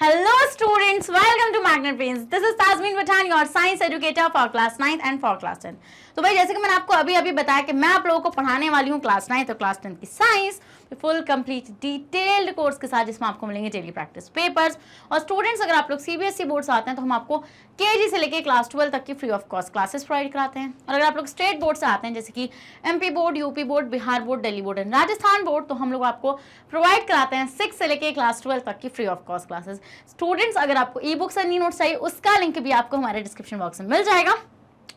Hello students, welcome to Magnet Brains. This is Tasmin Pathan, your science educator for class 9th and for class 10. तो भाई जैसे कि मैंने आपको अभी बताया कि मैं आप लोगों को पढ़ाने वाली हूँ क्लास 9th और क्लास 10 की science full complete detailed course के साथ, जिसमें आपको मिलेंगे डेली प्रैक्टिस पेपर्स। और स्टूडेंट्स अगर आप लोग सीबीएसई बोर्ड से आते हैं तो हम आपको केजी से लेके क्लास 12 तक की free of cost classes provide कराते हैं। और अगर आप लोग स्टेट बोर्ड से आते हैं जैसे कि MP board, UP board, Bihar board, Delhi board and Rajasthan board, तो हम लोग आपको प्रोवाइड कराते हैं 6 से लेके क्लास 12 तक की free of cost classes. Students अगर आपको ई बुक्स एंड नोट्स चाहिए उसका लिंक भी आपको हमारे डिस्क्रिप्शन बॉक्स में मिल जाएगा,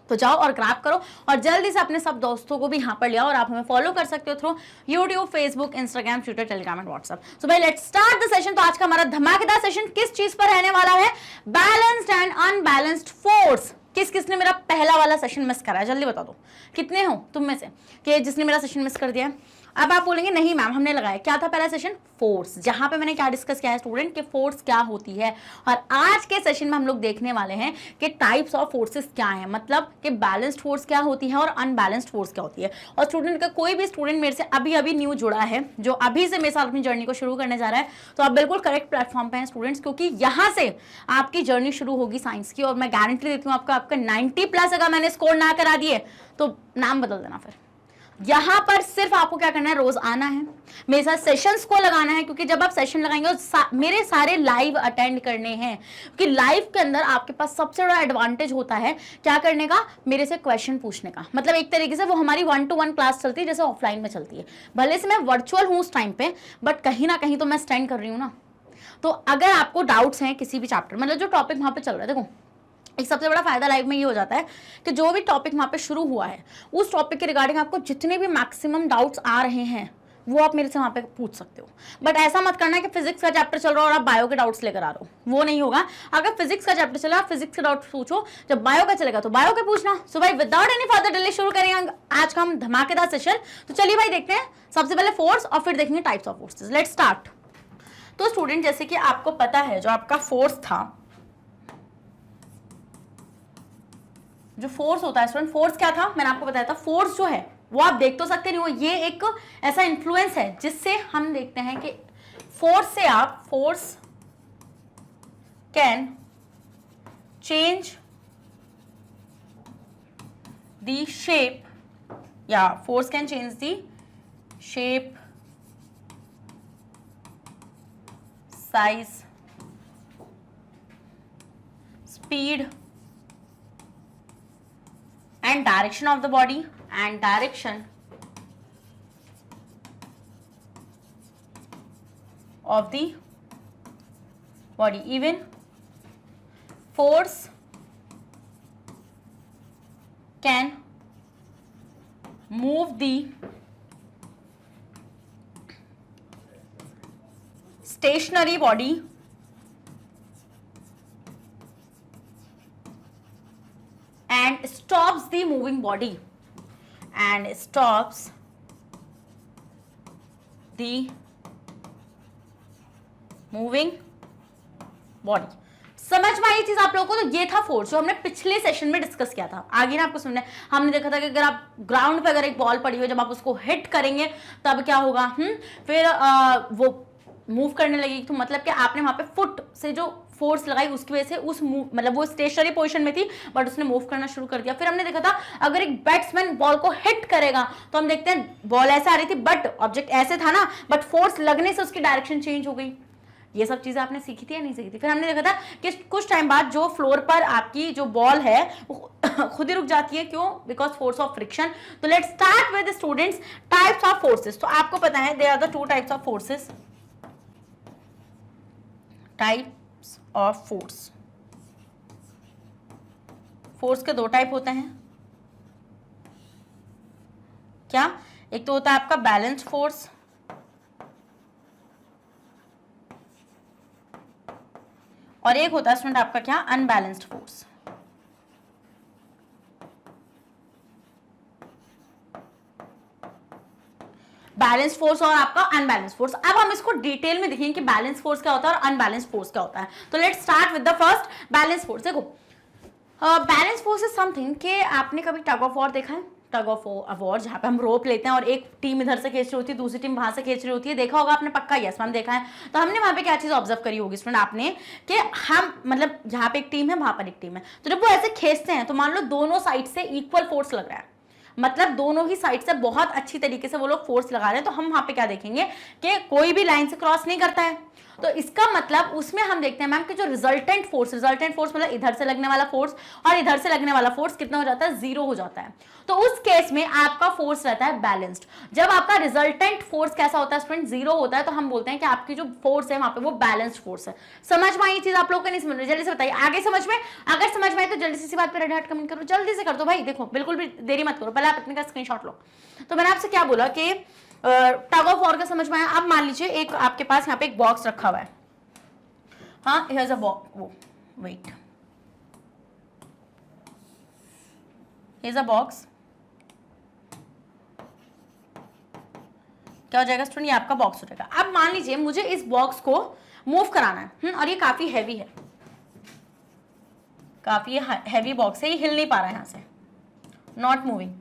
तो जाओ और ग्रैब करो और जल्दी से अपने सब दोस्तों को भी यहाँ पर ले आओ। और आप हमें फॉलो कर सकते हो through YouTube, Facebook, Instagram, Twitter, Telegram and WhatsApp. So भाई लेट्स स्टार्ट द सेशन। तो आज का हमारा धमाकेदार सेशन किस चीज पर रहने वाला है? Balanced and unbalanced force. किस किसने मेरा पहला वाला सेशन मिस करा है? जल्दी बता दो कितने हो तुम में से कि जिसने मेरा सेशन मिस कर दिया है। अब आप बोलेंगे नहीं मैम हमने लगाया। क्या था पहला सेशन? फोर्स, जहां पे मैंने क्या डिस्कस किया है स्टूडेंट कि फोर्स क्या होती है। और आज के सेशन में हम लोग देखने वाले हैं कि टाइप्स ऑफ फोर्सेस क्या हैं, मतलब कि बैलेंस्ड फोर्स क्या होती है और अनबैलेंस्ड फोर्स क्या होती है। और स्टूडेंट का कोई भी स्टूडेंट मेरे से अभी न्यू जुड़ा है, जो अभी से मेरे साथ अपनी जर्नी को शुरू करने जा रहा है, तो आप बिल्कुल करेक्ट प्लेटफॉर्म पे हैं स्टूडेंट्स, क्योंकि यहाँ से आपकी जर्नी शुरू होगी साइंस की। और मैं गारंटी देती हूँ आपका 90+ अगर मैंने स्कोर ना करा दिए तो नाम बदल देना। फिर यहां पर सिर्फ आपको क्या करना है, रोज आना है, मेरे साथ सेशंस को लगाना है, क्योंकि जब आप सेशन लगाएंगे मेरे सारे लाइव अटेंड करने हैं। क्योंकि लाइव के अंदर आपके पास सबसे बड़ा एडवांटेज होता है क्या करने का, मेरे से क्वेश्चन पूछने का। मतलब एक तरीके से वो हमारी 1-to-1 क्लास चलती है जैसे ऑफलाइन में चलती है। भले से मैं वर्चुअल हूं उस टाइम पे, बट कहीं ना कहीं तो मैं स्टैंड कर रही हूँ ना। तो अगर आपको डाउट्स हैं किसी भी चैप्टर, मतलब जो टॉपिक वहां पे चल रहा है, देखो एक सबसे बड़ा फायदा लाइव में ये हो जाता है कि जो भी टॉपिक वहां पे शुरू हुआ है उस टॉपिक के रिगार्डिंग आपको जितने भी मैक्सिमम डाउट्स आ रहे हैं वो आप मेरे से वहां पे पूछ सकते हो। बट ऐसा मत करना है कि फिजिक्स का चैप्टर चल रहा है और आप बायो के डाउट्स लेकर आ रहे हो, वो नहीं होगा। अगर फिजिक्स का चैप्टर चला फिजिक्स के डाउट्स पूछो, जब बायो का चलेगा तो बायो के पूछना। सो भाई विदाउट एनी फर्दर डिले शुरू करेंगे आज का हम धमाकेदार सेशन। तो चलिए भाई देखते हैं सबसे पहले फोर्स और फिर देखेंगे types of forces. Let's start. तो स्टूडेंट जैसे कि आपको पता है जो आपका फोर्स था, जो फोर्स होता है स्टूडेंट, फोर्स क्या था मैंने आपको बताया था। फोर्स जो है वो आप देख तो सकते नहीं हो, ये एक ऐसा इन्फ्लुएंस है जिससे हम देखते हैं कि फोर्स से आप force can change the shape, या force can change the shape, size, speed and direction of the body and direction of the body. Even force can move the stationary body and stops the moving body and stops the moving body। समझ में आई चीज आप लोगों को? तो ये था force जो हमने पिछले सेशन में डिस्कस किया था। आगे ना आपको समझना है, हमने देखा था कि अगर आप ग्राउंड पे अगर एक बॉल पड़ी हो, जब आप उसको हिट करेंगे तब क्या होगा, फिर वो मूव करने लगेगी। तो मतलब कि आपने वहां पे फुट से जो फोर्स लगाई उसकी वजह से उस मूव, मतलब वो स्टेशनरी पोजीशन में थी बट उसने मूव करना शुरू कर दिया। फिर हमने देखा था अगर एक बैट्समैन बॉल को हिट करेगा तो हम देखते हैं बॉल ऐसे आ रही थी बट ऑब्जेक्ट ऐसे था ना, बट फोर्स लगने से उसकी डायरेक्शन चेंज हो गई। ये सब चीजें आपने सीखी थी या नहीं सीखी थी? फिर हमने देखा था कि कुछ टाइम बाद जो फ्लोर पर आपकी जो बॉल है वो खुद ही रुक जाती है। क्यों? Because force of friction. तो let's start with students types of forces. तो आपको पता है there are the 2 types of forces. Types of force, force के 2 टाइप होते हैं। क्या? एक तो होता है आपका बैलेंस्ड फोर्स और एक होता है स्टूडेंट आपका क्या, अनबैलेंस्ड फोर्स। बैलेंस फोर्स और आपका अनबैलेंस फोर्स। अब हम इसको डिटेल में देखेंगे कि बैलेंस फोर्स क्या होता है और अनबैलेंस फोर्स क्या होता है। तो let's start with the first balance force. देखो बैलेंस फोर्स इज समथिंग कि आपने कभी टग ऑफ वॉर देखा है? टग ऑफ वॉर, जहाँ पे हम रोप लेते हैं और एक टीम इधर से खींच रही होती है, दूसरी टीम वहां से खींच रही होती है। देखा होगा आपने पक्का, यस मैम देखा है। तो हमने वहां पे क्या चीज ऑब्जर्व करी होगी स्टूडेंट आपने, कि हम मतलब जहाँ पे एक टीम है वहां पर एक टीम है, तो जब वो ऐसे खींचते हैं तो मान लो दोनों साइड से इक्वल फोर्स लग रहा है, मतलब दोनों ही साइड से बहुत अच्छी तरीके से वो लोग फोर्स लगा रहे हैं। तो हम वहां पे क्या देखेंगे कि कोई भी लाइन से क्रॉस नहीं करता है। तो इसका मतलब उसमें हम देखते हैं मैम कि जो रिजल्टेंट फोर्स मतलब इधर से लगने वाला फोर्स और इधर से लगने वाला फोर्स कितना हो जाता है, 0 हो जाता है। तो उस केस में आपका फोर्स रहता है बैलेंस्ड। जब आपका रिजल्टेंट फोर्स कैसा होता है स्टूडेंट, 0 होता है, तो हम बोलते हैं कि आपकी जो फोर्स है वहां पे वो बैलेंस्ड फोर्स है। समझ में आई चीज आप लोगों को? नहीं समझ रहे, जल्दी से बताइए। आगे समझ में? अगर समझ में आए तो जल्दी से इसी बात पे रेड हार्ट कमेंट करो, जल्दी से कर दो भाई। देखो बिल्कुल भी देरी मत करो, पहले आप अपने का स्क्रीनशॉट लो। तो मैंने आपसे क्या बोला कि टग ऑफ वॉर का समझ में आया। अब मान लीजिए एक आपके पास यहाँ पे एक बॉक्स रखा हुआ है, हाँ here's a box, वो wait, here's a box, क्या हो जाएगा स्टूडेंट, ये आपका बॉक्स हो जाएगा। अब मान लीजिए मुझे इस बॉक्स को मूव कराना है, और ये काफी हैवी है, काफी हैवी बॉक्स है, ये हिल नहीं पा रहा है यहाँ से, नॉट मूविंग,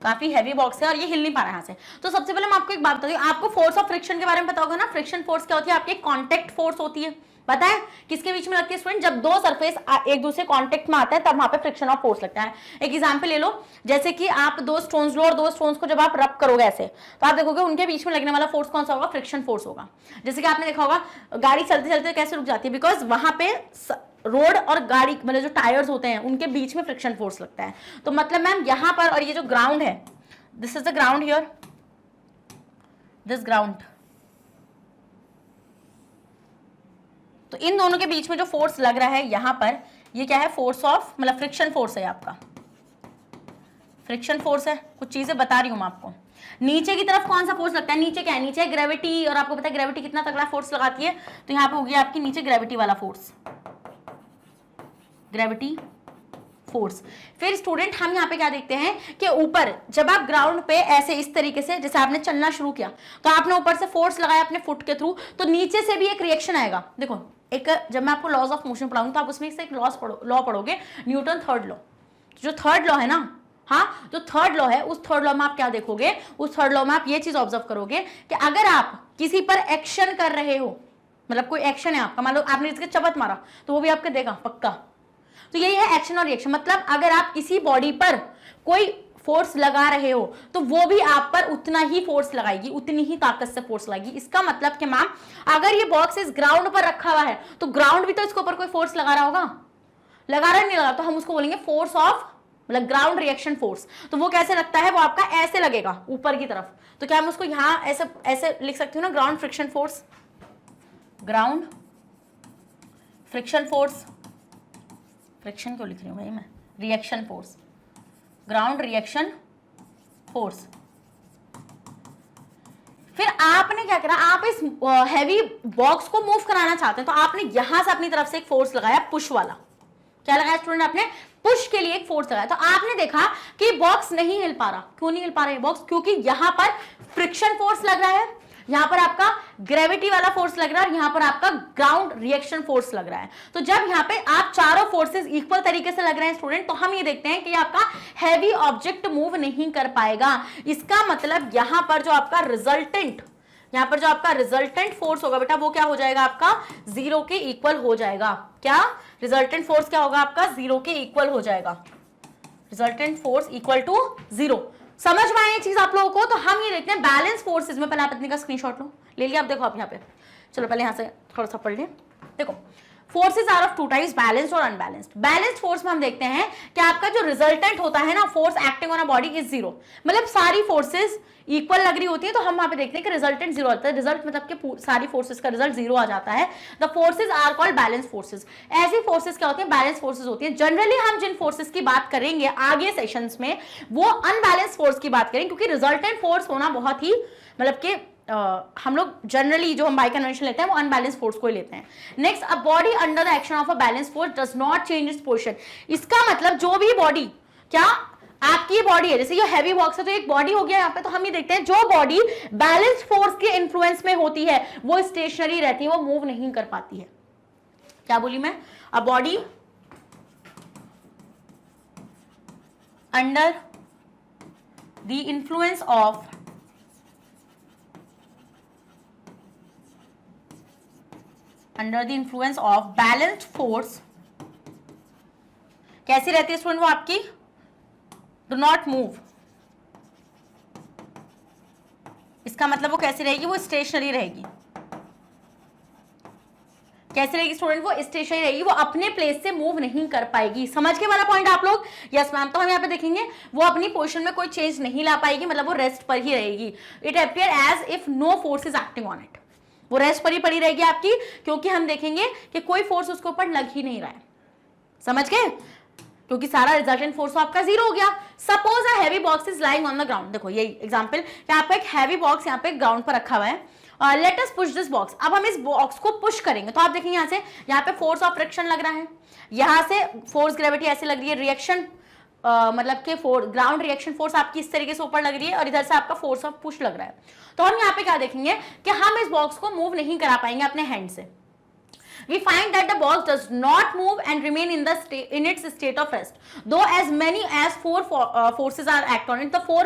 काफी हैवी बॉक्स है और ये हिल नहीं पा रहा है यहाँ से। तो सबसे पहले मैं आपको एक बात बता दूं, आपको फोर्स ऑफ फ्रिक्शन के बारे में पता होगा ना। फ्रिक्शन फोर्स क्या होती है, आपकी कांटेक्ट फोर्स होती है, पता है किसके बीच में लगती है स्टूडेंट, जब दो सरफेस एक दूसरे कांटेक्ट में आते हैं तब वहां पे फ्रिक्शन ऑफ फोर्स लगता है। एक एग्जांपल ले लो, जैसे कि आप दो स्टोन्स लो और दो स्टोन्स को जब आप रब करोगे ऐसे, तो आप देखोगे उनके बीच में लगने वाला फोर्स कौन सा होगा, फ्रिक्शन फोर्स होगा। जैसे कि आपने देखा होगा गाड़ी चलते चलते कैसे रुक जाती है, बिकॉज वहां पे रोड और गाड़ी मतलब जो टायर्स होते हैं उनके बीच में फ्रिक्शन फोर्स लगता है। तो मतलब मैम यहाँ पर, और ये जो ग्राउंड है, this is the ground here, this ground, तो इन दोनों के बीच में जो फोर्स लग रहा है यहां पर, ये क्या है, फोर्स ऑफ मतलब फ्रिक्शन फोर्स है, आपका फ्रिक्शन फोर्स है। कुछ चीजें बता रही हूं मैं आपको। नीचे की तरफ कौन सा फोर्स लगता है, नीचे क्या है, नीचे ग्रेविटी, और आपको पता है ग्रेविटी कितना तगड़ा फोर्स लगाती है, तो यहां पे होगी आपकी नीचे ग्रेविटी वाला फोर्स, ग्रेविटी फोर्स। फिर स्टूडेंट हम यहाँ पे क्या देखते हैं कि ऊपर जब आप ग्राउंड पे ऐसे इस तरीके से जैसे आपने चलना शुरू किया, तो आपने ऊपर से फोर्स लगाया अपने फुट के थ्रू, तो नीचे से भी एक रिएक्शन आएगा। देखो एक, जब मैं आपको लॉज ऑफ मोशन पढ़ाऊंगा तो आप उसमें से एक लॉ पढ़ोगे, न्यूटन थर्ड लॉ। जो थर्ड लॉ है ना, हाँ जो थर्ड लॉ है, उस थर्ड लॉ में आप क्या देखोगे, उस थर्ड लॉ में आप ये चीज ऑब्जर्व करोगे कि अगर आप किसी पर एक्शन कर रहे हो, मतलब कोई एक्शन है आपका, मान लो आपने इसके चपत मारा तो वो भी आपके देगा पक्का। तो यही है एक्शन और रिएक्शन, मतलब अगर आप किसी बॉडी पर कोई फोर्स लगा रहे हो तो वो भी आप पर उतना ही फोर्स लगाएगी, उतनी ही ताकत से फोर्स लगाएगी। इसका मतलब कि मैम अगर ये बॉक्स इस ग्राउंड पर रखा हुआ है तो ग्राउंड भी तो इसके ऊपर कोई फोर्स लगा रहा होगा, लगा रहा नहीं लगा, तो हम उसको बोलेंगे फोर्स ऑफ मतलब ग्राउंड रिएक्शन फोर्स। तो वो कैसे लगता है, वो आपका ऐसे लगेगा ऊपर की तरफ। तो क्या हम उसको यहां ऐसे ऐसे लिख सकती हूँ ना, ground friction force, ground friction force, friction क्यों लिख रही हूँ भाई मैं, reaction force, ground reaction force. फिर आपने क्या करा, आप इस हैवी बॉक्स को मूव कराना चाहते हैं, तो आपने यहां से अपनी तरफ से एक फोर्स लगाया, पुश वाला। क्या लगाया स्टूडेंट, आपने पुश के लिए एक फोर्स लगाया। तो आपने देखा कि बॉक्स नहीं हिल पा रहा। क्यों नहीं हिल पा रहा है बॉक्स, क्योंकि यहां पर फ्रिक्शन फोर्स लग रहा है, यहां पर आपका ग्रेविटी वाला फोर्स लग रहा है और यहां पर आपका ग्राउंड रिएक्शन फोर्स लग रहा है। तो जब यहां पे आप चारों फोर्सेस इक्वल तरीके से लग रहे हैं स्टूडेंट, तो हम ये देखते हैं कि आपका हैवी ऑब्जेक्ट मूव नहीं कर पाएगा। इसका मतलब यहां पर जो आपका रिजल्टेंट फोर्स होगा बेटा, वो क्या हो जाएगा आपका, 0 के इक्वल हो जाएगा। क्या रिजल्टेंट फोर्स क्या होगा आपका, 0 के इक्वल हो जाएगा। Resultant force equal to 0। समझ में आई चीज आप लोगों को? तो हम ये देखते हैं बैलेंस फोर्सेस में। पहले आप इतने का स्क्रीनशॉट लो, ले लिया आप, देखो आप यहाँ पे, चलो पहले यहाँ से थोड़ा सा पढ़ लें। देखो forces are of two types, balanced और अनबैलेंस्ड। बैलेंस्ड फोर्स में हम देखते हैं कि आपका जो रिजल्टेंट होता है ना, force acting on a body is 0, मतलब सारी फोर्सेस इक्वल लग रही होती है, तो हम वहां पे देखते हैं कि रिजल्टेंट 0 आता है। रिजल्ट मतलब कि सारी फोर्सेस का रिजल्ट 0 आ जाता है। The forces are called balance forces. ऐसी फोर्सेस क्या होती है, बैलेंस फोर्सेस होती है। जनरली हम जिन फोर्सेस की बात करेंगे आगे सेशंस में, वो अनबैलेंस फोर्स की बात करेंगे, क्योंकि रिजल्टेंट फोर्स होना बहुत ही मतलब कि हम लोग जनरली जो हम बाय कन्वेंशन लेते हैं वो अनबैलेंस फोर्स को ही लेते हैं। Next, a body under the action of a balance force does not change its position. इसका मतलब जो भी बॉडी, क्या आपकी बॉडी है, जैसे ये हैवी बॉक्स है तो एक बॉडी हो गया यहाँ पे, तो हम ये देखते हैं जो बॉडी बैलेंस फोर्स के इन्फ्लुएंस में होती है वो स्टेशनरी रहती है, वो मूव नहीं कर पाती है। क्या बोली मैं, a body under the influence of balanced force कैसी रहती है स्टूडेंट वो आपकी, डू नॉट मूव। इसका मतलब वो कैसी रहेगी, वो स्टेशनरी रहेगी। कैसे रहेगी स्टूडेंट, वो स्टेशनरी रहेगी, वो अपने प्लेस से मूव नहीं कर पाएगी। समझ के वाला पॉइंट आप लोग? Yes ma'am. तो हम यहाँ पे देखेंगे वो अपनी पोजीशन में कोई चेंज नहीं ला पाएगी, मतलब वो रेस्ट पर ही रहेगी। It appear as if no force is acting on it, वो रेस्ट पर ही पड़ी रहेगी आपकी, क्योंकि हम देखेंगे कि कोई फोर्स उसके ऊपर लग ही नहीं रहा है। समझ गए? क्योंकि सारा रिजल्टेंट फोर्स तो आपका जीरो हो गया। Suppose a heavy box is lying on the ground. देखो यही एग्जांपल, आपका एक हैवी बॉक्स यहाँ पे ग्राउंड पर रखा हुआ है। Let us push this box. अब हम इस बॉक्स को पुश करेंगे तो आप देखेंगे यहाँ से, यहाँ पे फोर्स ऑफ फ्रिक्शन लग रहा है, यहाँ से फोर्स ग्रेविटी ऐसे लग रही है, रिएक्शन मतलब कि ग्राउंड रिएक्शन फोर्स आपकी इस तरीके से ऊपर लग रही है, और इधर से आपका फोर्स ऑफ पुश लग रहा है। तो हम यहाँ पे क्या देखेंगे कि हम इस बॉक्स को मूव नहीं करा पाएंगे अपने हैंड से। We find that the box does not move and remain in its state of rest, though as many as four forces are act on it. The four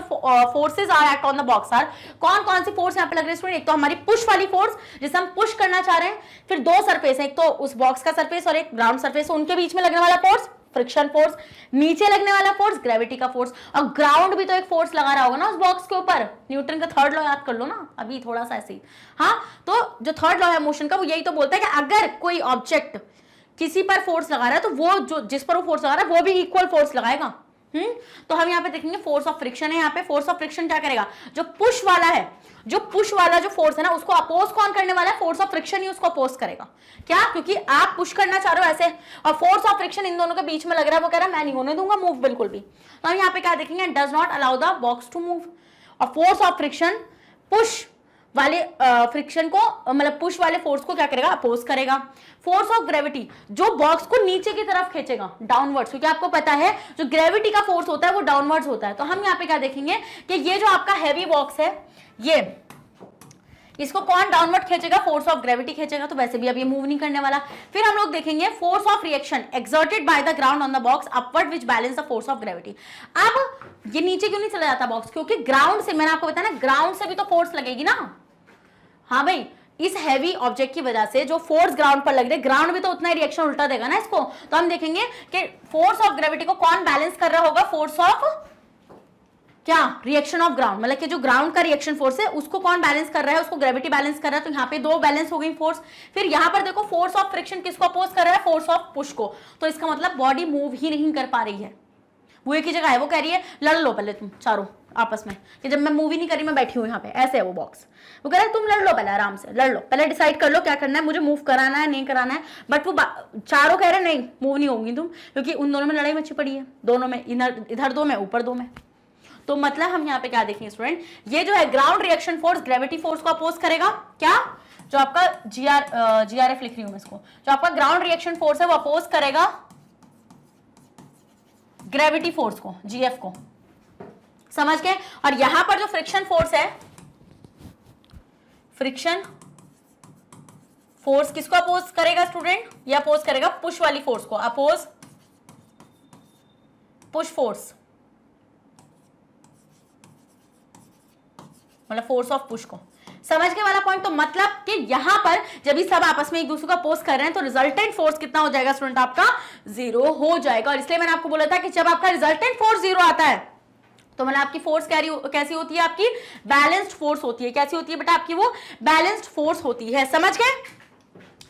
forces are act on the box are, कौन सी force यहाँ पे लग रही है student? एक तो हमारी push वाली फोर्स जिसे हम पुश करना चाह रहे हैं, फिर दो सरफेस है, एक तो उस बॉक्स का सरफेस और एक ग्राउंड सरफेस, उनके बीच में लगने वाला फोर्स फ्रिक्शन फोर्स, नीचे लगने वाला फोर्स ग्रेविटी का फोर्स, और ग्राउंड भी तो एक फोर्स लगा रहा होगा ना उस बॉक्स के ऊपर। न्यूटन का थर्ड लॉ याद कर लो ना अभी थोड़ा सा ऐसे ही। हाँ, तो जो थर्ड लॉ है मोशन का, वो यही तो बोलता है कि अगर कोई ऑब्जेक्ट किसी पर फोर्स लगा रहा है तो वो जो जिस पर वो फोर्स लगा रहा है वो भी इक्वल फोर्स लगाएगा। तो हम यहाँ पे देखेंगे फोर्स ऑफ फ्रिक्शन है। यहाँ पे फोर्स ऑफ फ्रिक्शन क्या करेगा, जो पुश वाला है, जो पुश वाला जो फोर्स है ना, उसको अपोज कौन करने वाला है? फोर्स ऑफ फ्रिक्शन ही उसको अपोज करेगा। क्या? क्योंकि आप पुश करना चाह रहे हो ऐसे, और फोर्स ऑफ फ्रिक्शन इन दोनों के बीच में लग रहा है, वो कह रहा है मैं नहीं होने दूंगा मूव बिल्कुल भी। तो हम यहाँ पे क्या देखेंगे, does not allow the box to move. और फोर्स ऑफ फ्रिक्शन पुश वाले फ्रिक्शन को, मतलब पुश वाले फोर्स को क्या करेगा? अपोज करेगा। फोर्स ऑफ ग्रेविटी जो बॉक्स को नीचे की तरफ खींचेगा, डाउनवर्ड्स, क्योंकि आपको पता है जो ग्रेविटी का फोर्स होता है वो डाउनवर्ड्स होता है। तो हम यहाँ पे क्या देखेंगे कि ये जो आपका हैवी बॉक्स है, ये इसको कौन डाउनवर्ड खींचेगा? फोर्स ऑफ ग्रेविटी खींचेगा। तो वैसे भी अब ये मूव नहीं करने वाला। फिर हम लोग देखेंगे force of reaction exerted by the ground on the box upward which balance the force of gravity. अब ये नीचे क्यों नहीं चला जाता बॉक्स? क्योंकि ग्राउंड से, मैंने आपको बताया ना, ग्राउंड से भी तो फोर्स लगेगी ना। हाँ भाई, इस हैवी ऑब्जेक्ट की वजह से जो फोर्स ग्राउंड पर लग रही है, ग्राउंड भी तो उतना ही रिएक्शन उल्टा देगा ना इसको। तो हम देखेंगे कि फोर्स ऑफ ग्रेविटी को कौन बैलेंस कर रहा होगा? फोर्स ऑफ क्या? रिएक्शन ऑफ ग्राउंड, मतलब कि जो ग्राउंड का रिएक्शन फोर्स है उसको कौन बैलेंस कर रहा है? उसको ग्रेविटी बैलेंस कर रहा है। तो यहाँ पे दो बैलेंस हो गई फोर्स। फिर यहाँ पर देखो फोर्स ऑफ फ्रिक्शन किसको अपोज कर रहा है? फोर्स ऑफ पुश को। तो इसका मतलब बॉडी मूव ही नहीं कर पा रही है, वो एक ही जगह है। वो कह रही है लड़ लो पहले तुम चारों आपस में, कि जब मैं मूवी नहीं करी मैं बैठी हूँ यहाँ पे, ऐसे है वो बॉक्स। वो कह रहा है तुम लड़ लो पहले, आराम से लड़ लो, पहले डिसाइड कर लो क्या करना है, मुझे मूव कराना है नहीं कराना है। बट वो चारों कह रहे नहीं मूव नहीं होंगी तुम, क्योंकि उन दोनों में लड़ाई मची पड़ी है, दोनों में, इधर दो में ऊपर दो में। तो मतलब हम यहाँ पे क्या देखेंगे स्टूडेंट, ये जो है ground reaction force gravity force को अपोज करेगा। क्या? जो आपका GRF लिख रही हूं मैं इसको, जो आपका ग्राउंड रिएक्शन फोर्स है वो अपोज करेगा ग्रेविटी फोर्स को, GF को। समझ गए? और यहां पर जो फ्रिक्शन फोर्स है, फ्रिक्शन फोर्स किसको अपोज करेगा स्टूडेंट? ये अपोज करेगा पुश वाली फोर्स को, अपोज पुश फोर्स, मतलब फोर्स ऑफ पुश को। समझ के वाला पॉइंट? तो मतलब कि यहां पर जब ये सब आपस में एक दूसरे को अपोज कर रहे हैं तो रिजल्टेंट फोर्स कितना हो जाएगा स्टूडेंट? आपका जीरो हो जाएगा। और इसलिए मैंने आपको बोला था कि जब आपका रिजल्टेंट फोर्स जीरो आता है तो मतलब आपकी फोर्स कैसी होती है? आपकी बैलेंस्ड फोर्स होती है। कैसी होती है बेटा? आपकी वो बैलेंस्ड फोर्स होती है। समझ गए?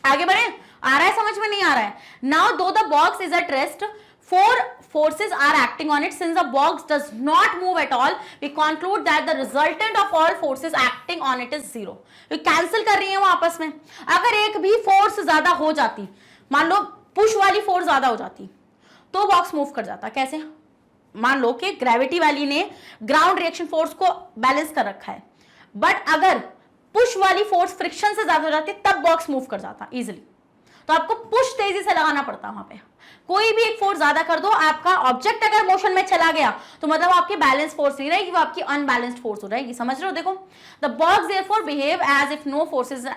आगे बढ़े? आ रहा है समझ में? नहीं आ रहा है? नाउ दो the box is at rest, four forces are acting on it. Since the box does not move at all, we conclude that the resultant of all forces acting on it is zero. तो cancel कर रही है वो आपस में। अगर एक भी फोर्स ज्यादा हो जाती, मान लो पुश वाली फोर्स ज्यादा हो जाती, तो बॉक्स मूव कर जाता। कैसे? मान लो कि ग्रेविटी वाली ने ग्राउंड रिएक्शन फोर्स को बैलेंस कर रखा है, बट अगर पुश वाली फोर्स फ्रिक्शन से ज्यादा हो जाती तब बॉक्स मूव कर जाता इजिली। तो आपको पुश तेजी से लगाना पड़ता वहां पे। कोई भी एक फोर्स ज्यादा कर दो, आपका ऑब्जेक्ट अगर मोशन में चला गया तो मतलब आपकी बैलेंस फोर्स नहीं रहेगी, वो आपकी अनबैलेंस्ड फोर्स हो रहेगी। समझ रहे हो? देखो, the box therefore behave as if no force is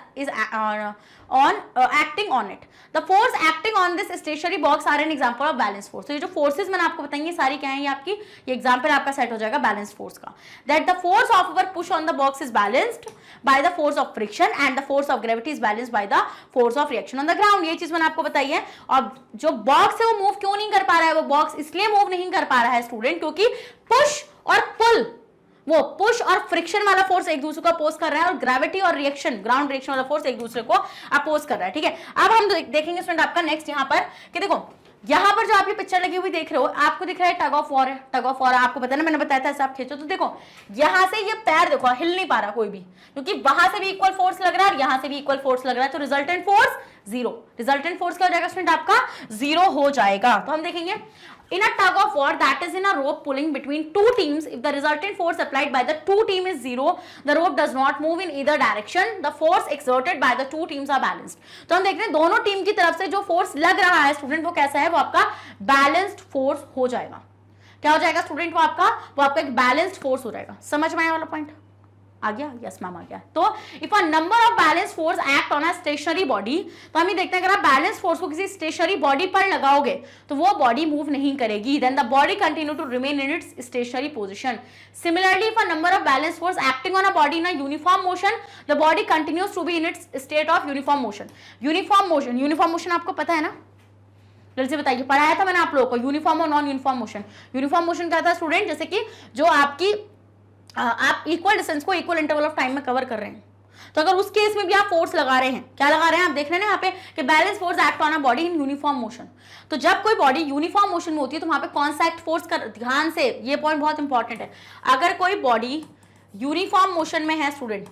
on acting on it. The force acting on this stationary box are an example of balanced force. तो ये जो forces मैंने आपको बताएंगे सारी क्या है, ये आपकी ये एग्जाम्पल आपका सेट हो जाएगा बैलेंस फोर्स का. That the force of our push on the box is balanced by the force of friction and the force of gravity is balanced by the force of reaction on the ground. ये चीज मैंने आपको बताई है. और जो box है वो मूव क्यों नहीं कर पा रहा है, वो बॉक्स इसलिए मूव नहीं कर पा रहा है स्टूडेंट क्योंकि पुश और पुल, वो पुश और फ्रिक्शन वाला फोर्स एक दूसरे को अपोज कर रहा है और ग्रेविटी और रिएक्शन, ग्राउंड रिएक्शन वाला फोर्स एक दूसरे को अपोज कर रहा है. ठीक है, अब हम देखेंगे स्टूडेंट आपका नेक्स्ट यहाँ पर कि देखो यहाँ पर जो आपकी पिक्चर लगी हुई देख रहे हो, आपको दिख रहा है टग ऑफ वॉर है. टग ऑफ वॉर आपको पता है ना, मैंने बताया था ऐसे आप खींचो तो देखो यहाँ से ये पैर देखो हिल नहीं पा रहा कोई भी, क्योंकि वहां से भी इक्वल फोर्स लग रहा है और यहाँ से भी इक्वल फोर्स लग रहा है, तो resultant force zero. Resultant force क्या हो जाएगा स्टूडेंट आपका, जीरो हो जाएगा. तो हम देखेंगे in a tug of war that is in a rope pulling between two teams, if the resultant force applied by the two team is zero, the rope does not move in either direction, the force exerted by the two teams are balanced. तो हम देख रहे हैं दोनों team की तरफ से जो फोर्स लग रहा है स्टूडेंट वो कैसा है, वो आपका बैलेंस्ड फोर्स हो जाएगा. क्या हो जाएगा स्टूडेंट, वो आपका एक बैलेंस्ड फोर्स हो जाएगा. समझ में आया वाला पॉइंट? आ गया? यस मैम आ गया. तो if a number of balance force act on a stationary body, तो हम ये देखते हैं अगर आप बैलेंस फोर्स को किसी स्टेशनरी बॉडी पर लगाओगे तो वो बॉडी मूव नहीं करेगी. Then the body continue to remain in its stationary position. Similarly if a number of balance force acting on a body in a uniform motion, the body continues to be in its state of uniform motion. Uniform motion आपको पता है ना, जल्दी से बताइए, पढ़ाया था मैंने आप लोगों को यूनिफॉर्म और non uniform motion. Uniform motion क्या था स्टूडेंट, जैसे कि जो आपकी आप इक्वल डिस्टेंस को इक्वल इंटरवल ऑफ टाइम में कवर कर रहे हैं, तो अगर उस केस में भी आप फोर्स लगा रहे हैं, क्या लगा रहे हैं आप देख रहे हैं ना यहाँ पे कि balance force act on a body in uniform motion. तो जब कोई बॉडी यूनिफॉर्म मोशन में होती है तो वहां पे कौन सा एक्ट फोर्स कर, ध्यान से ये पॉइंट बहुत इंपॉर्टेंट है. अगर कोई बॉडी यूनिफॉर्म मोशन में है स्टूडेंट,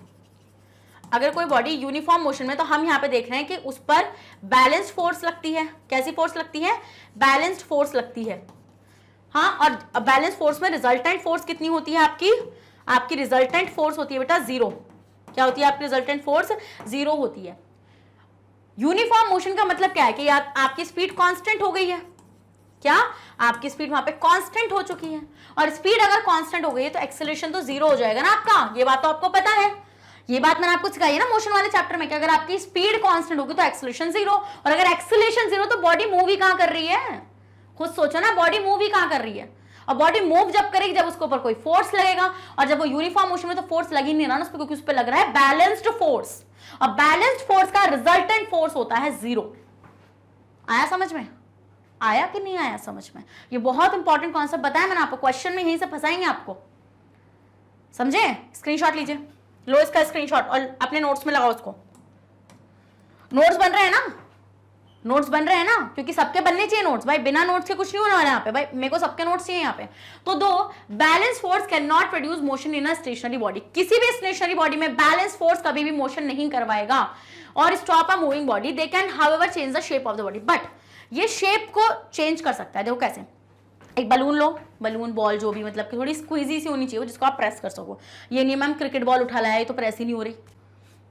अगर कोई बॉडी यूनिफॉर्म मोशन में, तो हम यहाँ पे देख रहे हैं कि उस पर बैलेंस फोर्स लगती है. कैसी फोर्स लगती है, बैलेंस्ड फोर्स लगती है. हाँ, और बैलेंस फोर्स में रिजल्टेंट फोर्स कितनी होती है आपकी रिजल्टेंट फोर्स होती है बेटा जीरो. क्या होती है आपकी रिजल्टेंट फोर्स, जीरो होती है. यूनिफॉर्म मोशन का मतलब क्या है कि आपकी स्पीड कांस्टेंट हो गई है. क्या आपकी स्पीड वहां पे कांस्टेंट हो चुकी है, और स्पीड अगर कांस्टेंट हो गई है तो एक्सेलरेशन तो जीरो हो जाएगा ना आपका. ये बात तो आपको पता है, ये बात मैंने आपको सिखाई है ना मोशन वाले चैप्टर में कि अगर आपकी स्पीड कांस्टेंट होगी तो एक्सेलरेशन जीरो, और अगर एक्सेलरेशन जीरो तो बॉडी मूव ही कहां कर रही है, खुद सोचो ना, बॉडी मूव ही कहां कर रही है. और बॉडी मूव जब करेगी जब उसके ऊपर कोई फोर्स लगेगा, और जब वो यूनिफॉर्म मोशन में तो फोर्स लग ही नहीं रहा ना उस पर, क्योंकि उस पर लग रहा है बैलेंस्ड फोर्स, और बैलेंस्ड फोर्स का रिजल्टेंट फोर्स होता है जीरो. आया समझ में, आया कि नहीं आया समझ में? ये बहुत इंपॉर्टेंट कॉन्सेप्ट बताया मैंने आपको, क्वेश्चन में यहीं से फंसाएंगे आपको. समझे? स्क्रीनशॉट लीजिए, लो इसका स्क्रीनशॉट और अपने नोट्स में लगाओ उसको. नोट्स बन रहे हैं ना, नोट्स बन रहे हैं ना, क्योंकि सबके बनने चाहिए नोट्स भाई, बिना नोट्स के कुछ नहीं होने वाला यहाँ पे भाई, मेरे को सबके नोट्स चाहिए यहाँ पे. तो दो, balance force can not produce motion in a stationary body. किसी भी स्टेशनरी बॉडी में बैलेंस फोर्स कभी भी मोशन नहीं करवाएगा और stop a moving body. They can however change the shape of the body, but ये शेप को चेंज कर सकता है. देखो कैसे, एक बलून लो, बलून बॉल जो भी, मतलब कि थोड़ी स्क्वीजी सी होनी चाहिए जिसको आप प्रेस कर सको. ये नहीं मैम क्रिकेट बॉल उठा लाया है तो प्रेस ही नहीं हो रही,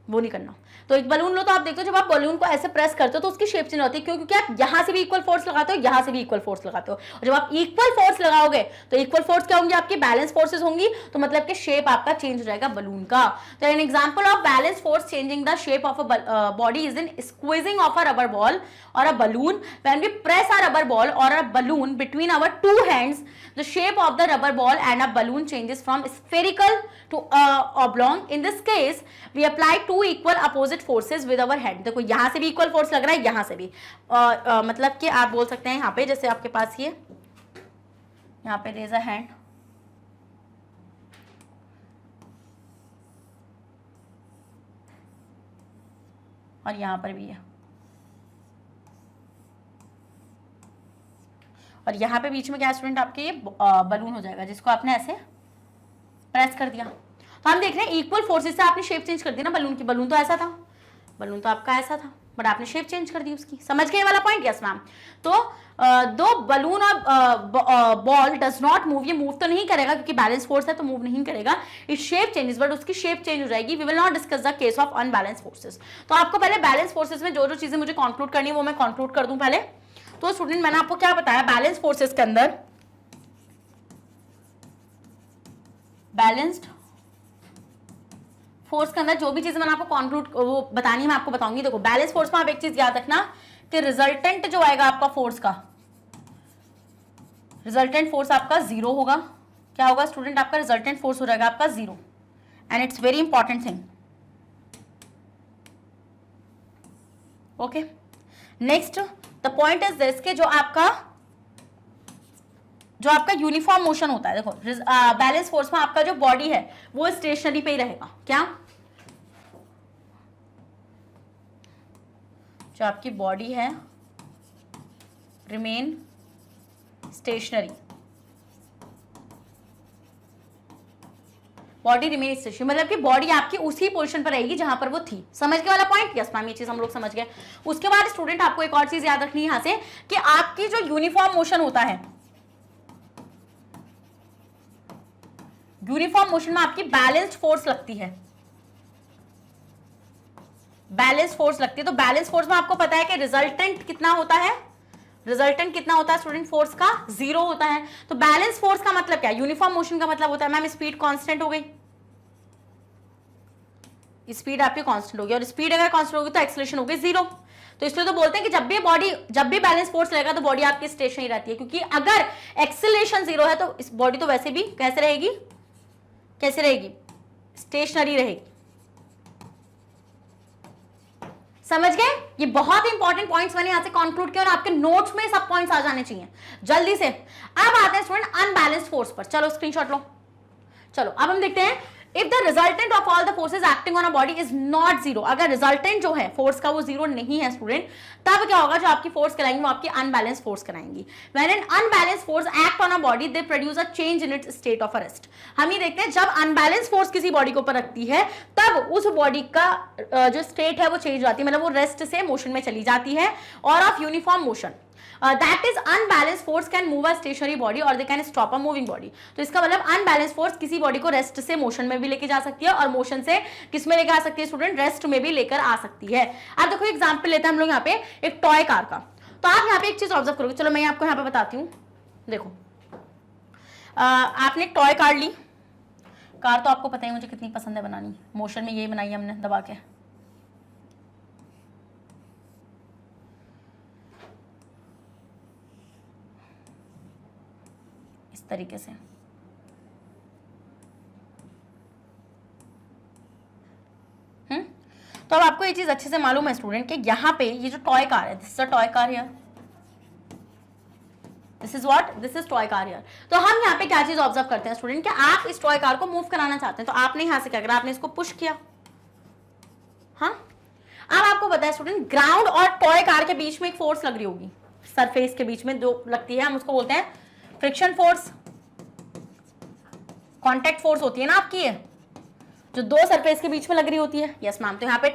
वो नहीं करना. तो एक बलून लो, तो आप देखते हो जब आप बलून को ऐसे प्रेस करते हो तो उसकी शेप चेंज होती है, क्योंकि आप यहाँ से भी इक्वल फोर्स लगाते हो, यहाँ से भी इक्वल फोर्स लगाते हो, और जब आप इक्वल फोर्स लगाओगे तो इक्वल फोर्स क्या होंगी, आपकी बैलेंस फोर्सेस होंगी, तो मतलब कि शेप आपका चेंज हो जाएगा बलून का. तो an example of balance force changing the shape of a body is in squeezing of a rubber ball or a balloon. When we press a rubber ball or a balloon between our two hands, the shape of the rubber ball and a balloon changes from spherical to oblong. In this case, we apply two equal opposite forces with our hand. देखो यहाँ से भी equal force लग रहा है, यहाँ से भी मतलब कि आप बोल सकते हैं यहाँ पे, जैसे आपके पास ये यहाँ पे there is a hand, और यहाँ पर भी है, और यहाँ पे बीच में क्या स्टूडेंट आपके ये बलून हो जाएगा जिसको आपने ऐसे प्रेस कर दिया. तो हम देख रहे हैं इक्वल फोर्सेस से आपने शेप चेंज कर दी ना बलून की. बलून तो ऐसा था, बलून तो आपका ऐसा था, बट आपने शेप चेंज कर दी उसकी. समझ गए वाला पॉइंट? Yes ma'am. तो दो बलून और बॉल डज नॉट मूव, ये मूव तो नहीं करेगा क्योंकि बैलेंस फोर्स है तो मूव नहीं करेगा. इट शेप चेंजेस, बट उसकी शेप चेंज हो जाएगी. We will not discuss the case of unbalance forces. तो आपको पहले बैलेंस फोर्सेस में जो जो चीजें मुझे कंक्लूड करनी है वो मैं कंक्लूड कर दूं पहले. तो स्टूडेंट मैंने आपको क्या बताया, बैलेंस फोर्सेस के अंदर, बैलेंस्ड फोर्स के अंदर जो भी चीजें मैंने आपको कंक्लूड वो बतानी है मैं आपको बताऊंगी। देखो बैलेंस फोर्स में आप एक चीज याद रखना कि रिजल्टेंट जो आएगा आपका फोर्स का, रिजल्टेंट फोर्स आपका 0 होगा। क्या होगा स्टूडेंट, आपका रिजल्टेंट फोर्स हो जाएगा आपका 0, and it's very important thing. Okay, next the point is this कि जो आपका यूनिफॉर्म मोशन होता है, देखो बैलेंस फोर्स में आपका जो बॉडी है वो स्टेशनरी पे ही रहेगा। क्या, जो आपकी बॉडी है remain stationery, body remain stationery मतलब कि बॉडी आपकी उसी पोजीशन पर रहेगी जहां पर वो थी। समझ के वाला पॉइंट? यस मैम, ये चीज हम लोग समझ गए। उसके बाद स्टूडेंट आपको एक और चीज याद रखनी है यहां से कि आपकी जो यूनिफॉर्म मोशन होता है, यूनिफॉर्म मोशन में आपकी बैलेंस्ड फोर्स लगती है, बैलेंस फोर्स लगती है। तो बैलेंस फोर्स में आपको पता है कि रिजल्टेंट कितना होता है, रिजल्टेंट कितना होता है स्टूडेंट, फोर्स का 0 होता है। तो बैलेंस फोर्स का मतलब क्या, यूनिफॉर्म मोशन का मतलब होता है मैम स्पीड कांस्टेंट हो गई, स्पीड आपकी कांस्टेंट होगी, और स्पीड अगर कांस्टेंट होगी तो एक्सेलरेशन हो गई 0। तो इसलिए तो बोलते हैं कि जब भी बैलेंस फोर्स लगेगा तो बॉडी आपकी स्टेशनरी रहती है, क्योंकि अगर एक्सेलरेशन 0 है तो इस बॉडी तो वैसे भी कैसे रहेगी, कैसे रहेगी, स्टेशनरी रहेगी। समझ गए? ये बहुत इंपॉर्टेंट पॉइंट्स मैंने यहां से कंक्लूड किया और आपके नोट्स में सब पॉइंट्स आ जाने चाहिए जल्दी से। अब आते हैं स्टूडेंट अनबैलेंस्ड फोर्स पर। चलो स्क्रीनशॉट लो। चलो अब हम देखते हैं, if the resultant of all the forces acting on a body is not 0, अगर रिजल्टेंट जो है फोर्स का वो 0 नहीं है स्टूडेंट, तब क्या होगा, जो आपकी फोर्स कराएंगे वो आपकी अनबैलेंस फोर्स कराएंगी। When an unbalance force act on a body they produce a change in its state of rest. हम ये देखते हैं जब अनबैलेंस फोर्स किसी बॉडी के ऊपर रखती है तब उस बॉडी का जो स्टेट है वो चेंज हो जाती है, मतलब वो रेस्ट से मोशन में चली जाती है, और of uniform motion that is unbalanced force can move a stationary body or they can stop a moving body। तो इसका मतलब अनबैलेंस फोर्स किसी बॉडी को रेस्ट से मोशन में भी लेके जा सकती है और मोशन से किस में लेकर आ सकती है स्टूडेंट, रेस्ट में भी लेकर आ सकती है। अब देखो एग्जांपल लेते हैं हम लोग यहाँ पे एक टॉय कार का। तो आप यहाँ पे एक चीज ऑब्जर्व करोगे, चलो मैं आपको यहाँ पे बताती हूँ। देखो आपने एक टॉय कार ली, कार तो आपको पता है मुझे कितनी पसंद है बनानी, मोशन में यही बनाई है हमने दबा के। तरीके से तो अब आपको ये चीज अच्छे से मालूम है स्टूडेंट कि यहाँ पे ये जो टॉय कार है, this is a toy car here, this is what, this is toy car here. तो हम यहाँ पे क्या चीज ऑब्जर्व करते हैं स्टूडेंट कि आप इस टॉय कार को मूव कराना चाहते हैं, तो आपने यहाँ से क्या करा, आपने इसको पुश किया। हाँ, अब आपको पता है स्टूडेंट ग्राउंड और टॉय कार के बीच में एक फोर्स लग रही होगी, सरफेस के बीच में जो लगती है हम उसको बोलते हैं फ्रिक्शन फोर्स, कांटेक्ट फोर्स होती है ना आपकी, ये जो दो सरफेस के बीच में लग रही होती है। यस मैम, तो यहाँ पे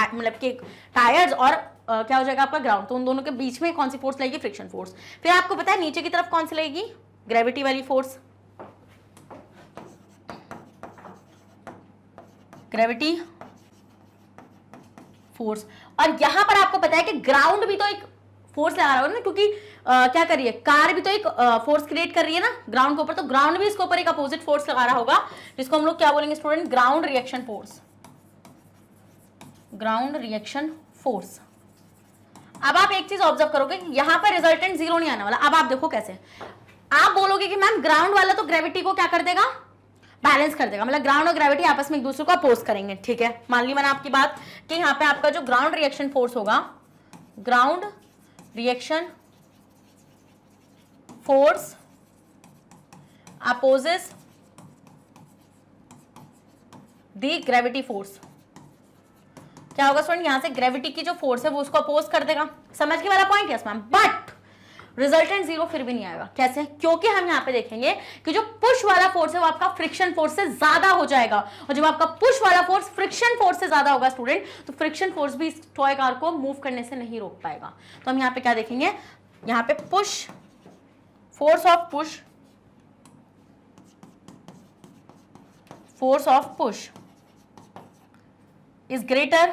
मतलब कि टायर्स और क्या हो जाएगा आपका ग्राउंड, तो उन दोनों के बीच में कौन सी फोर्स लगेगी, फ्रिक्शन फोर्स। फिर आपको पता है नीचे की तरफ कौन सी लगेगी, ग्रेविटी वाली फोर्स, ग्रेविटी फोर्स। और यहां पर आपको पता है कि ग्राउंड भी तो एक फोर्स लगा रहा होगा ना, क्योंकि क्या कर रही है, कार भी तो एक फोर्स क्रिएट कर रही है ना ग्राउंड के ऊपर, तो ग्राउंड भी इसके ऊपर एक अपोजिट फोर्स लगा रहा होगा, जिसको हम लोग क्या बोलेंगे student, ground reaction force, ground reaction force. अब आप एक चीज ऑब्जर्व करोगे, यहां पर रिजल्टेंट 0 नहीं आने वाला। अब आप देखो कैसे, आप बोलोगे कि मैम ग्राउंड वाला तो ग्रेविटी को क्या कर देगा, बैलेंस कर देगा, मतलब ग्राउंड और ग्रेविटी आपस में एक दूसरे को अपोज करेंगे। ठीक है, मान ली मैंने आपकी बात कि यहाँ पे आपका जो ग्राउंड रिएक्शन फोर्स होगा, ground reaction force opposes the gravity force. क्या होगा स्टूडेंट, यहां से ग्रेविटी की जो फोर्स है वो उसको अपोज कर देगा। समझ के वाला point? Yes ma'am, but resultant 0 फिर भी नहीं आएगा। कैसे? क्योंकि हम यहां पे देखेंगे कि जो पुश वाला फोर्स है वो आपका फ्रिक्शन फोर्स से ज्यादा हो जाएगा, और जब आपका पुश वाला फोर्स फ्रिक्शन फोर्स से ज्यादा होगा स्टूडेंट, तो फ्रिक्शन फोर्स भी इस टॉय कार को मूव करने से नहीं रोक पाएगा। तो हम यहां पे क्या देखेंगे, यहां पे push, force of push, force of push is greater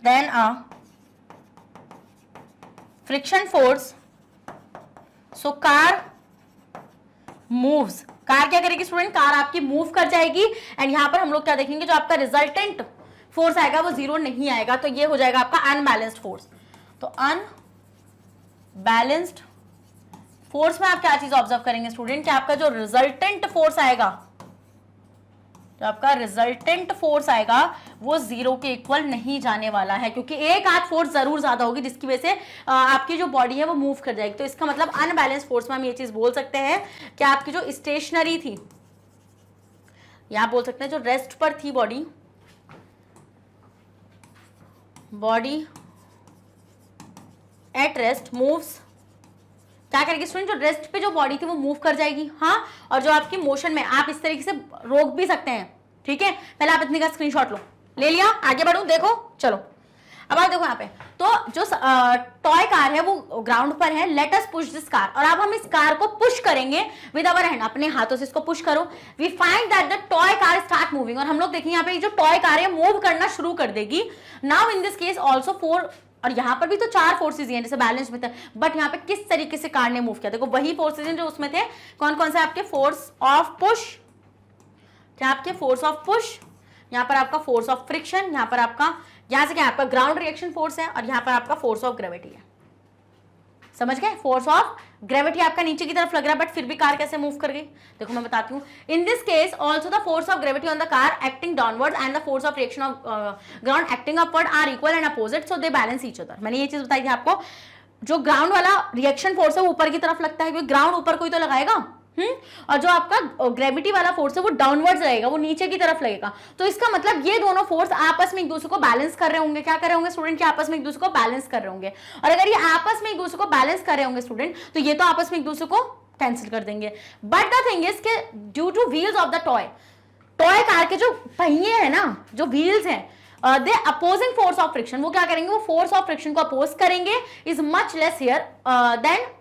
than a friction force, so car moves, car क्या करेगी स्टूडेंट, कार आपकी मूव कर जाएगी। एंड यहां पर हम लोग क्या देखेंगे, जो आपका रिजल्टेंट फोर्स आएगा वो जीरो नहीं आएगा, तो ये हो जाएगा आपका अनबैलेंस्ड फोर्स। तो अनबैलेंस्ड फोर्स में आप क्या चीज ऑब्जर्व करेंगे स्टूडेंट, कि आपका जो रिजल्टेंट फोर्स आएगा, जो आपका रिजल्टेंट फोर्स आएगा वो जीरो के इक्वल नहीं जाने वाला है, क्योंकि एक आध फोर्स जरूर ज्यादा होगी जिसकी वजह से आपकी जो बॉडी है वो मूव कर जाएगी। तो इसका मतलब अनबैलेंस फोर्स में हम ये चीज बोल सकते हैं कि आपकी जो स्टेशनरी थी, या बोल सकते हैं जो रेस्ट पर थी बॉडी एट रेस्ट मूव्स, क्या करेगी स्टूडेंट, जो रेस्ट पे जो बॉडी थी वो मूव कर जाएगी। हाँ, और जो आपकी मोशन में, आप इस तरीके से रोक भी सकते हैं, ठीक है। पहले आप इतनी का स्क्रीनशॉट लो, ले लिया, आगे बढ़ो, देखो, चलो अब आप देखो यहाँ पे, तो जो टॉय कार है वो ग्राउंड पर है, let us push this car, और अब हम इस कार को पुश करेंगे विद अवर हैंड, अपने हाथों से इसको पुश करो। We find that the toy car start moving, और हम लोग देखेंगे यहाँ पे जो टॉय कार है मूव करना शुरू कर देगी। Now in this case also four, और यहां पर भी तो चार फोर्सेज हैं जैसे बैलेंस में थे, बट यहाँ पे किस तरीके से कार ने मूव किया, देखो वही फोर्सेज हैं जो उसमें थे, कौन कौन से, आपके फोर्स ऑफ पुश, क्या आपके फोर्स ऑफ पुश, यहाँ पर आपका फोर्स ऑफ फ्रिक्शन, यहाँ पर आपका, यहां से क्या आपका ग्राउंड रिएक्शन फोर्स है, और यहाँ पर आपका फोर्स ऑफ ग्रेविटी है। समझ गए, फोर्स ऑफ ग्रेविटी आपका नीचे की तरफ लग रहा है, बट फिर भी कार कैसे मूव कर गई, देखो मैं बताती हूँ। In this case also the force of gravity on the car acting downward and the force of reaction of ground acting upward are equal and opposite, so they balance each other. मैंने ये चीज बताई थी आपको, जो ground वाला reaction force है वो ऊपर की तरफ लगता है, क्योंकि ग्राउंड ऊपर कोई तो लगाएगा, और जो आपका ग्रेविटी वाला फोर्स है वो डाउनवर्ड्स रहेगा, वो नीचे की तरफ लगेगा। तो इसका मतलब ये दोनों फोर्स आपस में एक दूसरे को बैलेंस कर रहे होंगे, क्या कर रहे होंगे स्टूडेंट, कि आपस में एक दूसरे को बैलेंस कर रहे होंगे। और अगर ये आपस में एक दूसरे को बैलेंस कर रहे होंगे स्टूडेंट, तो ये तो आपस में एक दूसरे को कैंसिल कर देंगे। बट द थिंग इज के due to wheels of the toy car के जो पहिए हैं ना, जो व्हील्स हैं, the opposing force of friction, वो क्या करेंगे, वो फोर्स ऑफ फ्रिक्शन को अपोज करेंगे, is much less here than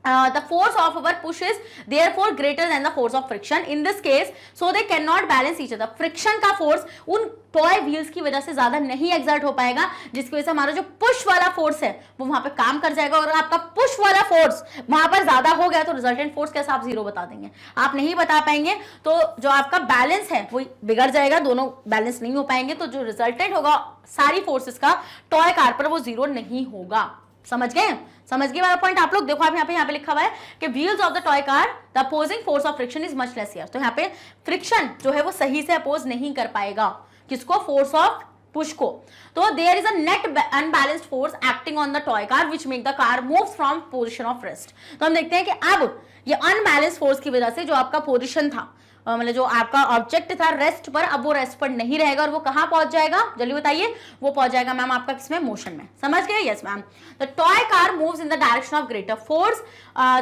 the force of our push is therefore greater than the force of friction in this case, so they cannot balance each other। Friction का force उन toy wheels की वजह से ज्यादा नहीं exert हो पाएगा, जिसकी वजह से हमारा जो पुश वाला फोर्स है वो वहां पे काम कर जाएगा, और आपका पुश वाला फोर्स वहां पर ज्यादा हो गया तो रिजल्टेंट फोर्स कैसा आप जीरो बता देंगे, आप नहीं बता पाएंगे, तो जो आपका बैलेंस है वो बिगड़ जाएगा, दोनों बैलेंस नहीं हो पाएंगे, तो जो रिजल्टेंट होगा सारी फोर्सेस का टॉय कार पर वो जीरो नहीं होगा। समझ गए वाला पॉइंट आप लोग, देखो आप यहाँ पे लिखा हुआ है कि wheels of the toy car the opposing force of friction is much less here, तो यहाँ पे फ्रिक्शन जो है वो सही से अपोज नहीं कर पाएगा, किसको, फोर्स ऑफ पुश को। तो there is a net unbalanced force acting on the toy car which make the car move from position of rest. तो हम देखते हैं कि अब ये अनबैलेंस्ड फोर्स की वजह से जो आपका पोजीशन था, मतलब जो आपका ऑब्जेक्ट था रेस्ट पर, अब वो रेस्ट पर नहीं रहेगा, और वो कहां पहुंच जाएगा, जल्दी बताइए, वो पहुंच जाएगा मैम आपका किसमें, मोशन में। समझ गए, yes ma'am. The toy car moves in the direction of greater force,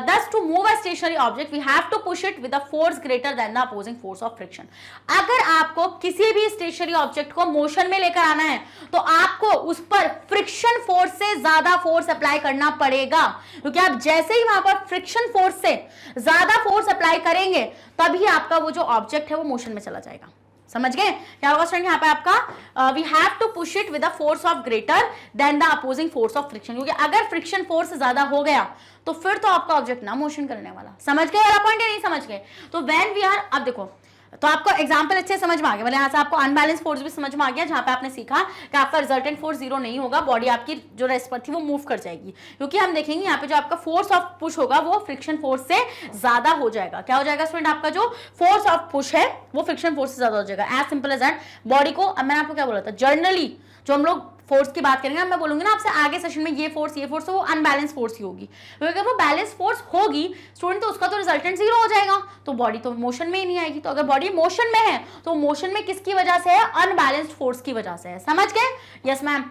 thus to move a stationary object we have to push it with a force greater than the opposing force of friction। अगर आपको किसी भी stationery object को motion में लेकर आना है तो आपको उस पर फ्रिक्शन फोर्स से ज्यादा फोर्स अप्लाई करना पड़ेगा, क्योंकि आप जैसे ही वहां पर फ्रिक्शन फोर्स से ज्यादा फोर्स अप्लाई करेंगे तभी आपका वो जो ऑब्जेक्ट है वो मोशन में चला जाएगा। समझ गए, क्या होगा स्टूडेंट, यहाँ पे आपका we have to push it with a force of greater than the opposing force of friction, क्योंकि अगर फ्रिक्शन फोर्स ज्यादा हो गया तो फिर तो आपका ऑब्जेक्ट ना मोशन करने वाला। समझ गए वाला पॉइंट या नहीं समझ गए। तो व्हेन वी आर, अब देखो तो आपको एग्जांपल अच्छे समझ में आ गया, मतलब यहाँ से आपको अनबैलेंस फोर्स भी समझ में आ गया, जहां पे आपने सीखा कि आपका रिजल्टेंट फोर्स जीरो नहीं होगा, बॉडी आपकी जो रेस्ट पर थी वो मूव कर जाएगी, क्योंकि हम देखेंगे यहाँ पे जो आपका फोर्स ऑफ पुश होगा वो फ्रिक्शन फोर्स से ज्यादा हो जाएगा। क्या हो जाएगा स्टूडेंट, आपका जो फोर्स ऑफ पुश है वो फ्रिक्शन फोर्स से ज्यादा हो जाएगा। As simple as that. Body को, अब मैंने आपको क्या बोला था, जर्नली जो हम लोग फोर्स की बात करेंगे, मैं बोलूंगी ना आपसे आगे सेशन में ये फोर्स तो वो अनबैलेंस फोर्स ही होगी, क्योंकि अगर वो बैलेंस फोर्स होगी स्टूडेंट तो उसका तो रिजल्टेंट जीरो हो जाएगा, तो बॉडी तो मोशन में ही नहीं आएगी। तो अगर बॉडी मोशन में है तो मोशन में किसकी वजह से है, अनबैलेंस्ड फोर्स की वजह से है। समझ गए, यस मैम।